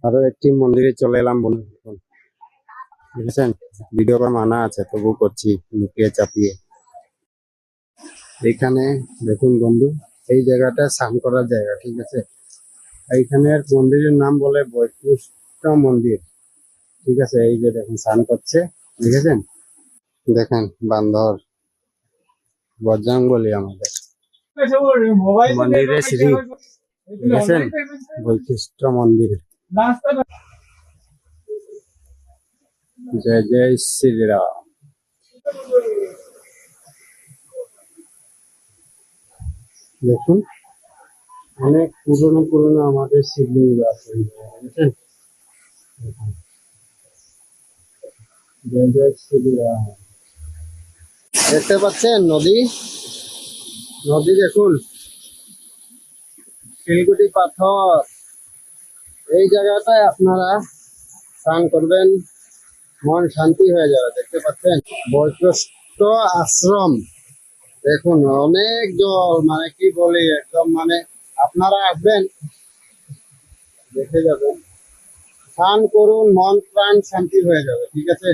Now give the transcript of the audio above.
আরো একটি মন্দিরে চলে এলাম বন্ধু। বুঝেছেন, ভিডিও করা মানা আছে, তবু করছি লুকিয়ে চাপিয়ে। এইখানে দেখুন বন্ধু, এই জায়গাটা স্নান করার জায়গা, ঠিক আছে। এইখানের মন্দিরের নাম বলে বৈকুণ্ঠ মন্দির, ঠিক আছে। এই যে দেখুন স্নান করছে, দেখেছেন। দেখেন বান্দর বজরংবলী আমাদের মন্দিরের শ্রী, দেখেছেন বৈশিষ্ট্য মন্দির। জয় জয় শ্রীরাম। দেখুন অনেক পুরনো পুরনো আমাদের শিবলিঙ্গ আছে, বুঝেছেন। জয় জয় শ্রীরাম। দেখতে পাচ্ছেন নদী, নদী দেখুন, শিলগুটি পাথর। এই জায়গাটায় আপনারা স্নান করবেন, মন শান্তি হয়ে যাবে। দেখতে পাচ্ছেন বৈশিষ্ট্য আশ্রম, দেখুন অনেক জল, মানে কি বলি, একদম মানে আপনারা আসবেন, দেখে যাবেন, স্নান করুন, মন প্রাণ শান্তি হয়ে যাবে, ঠিক আছে।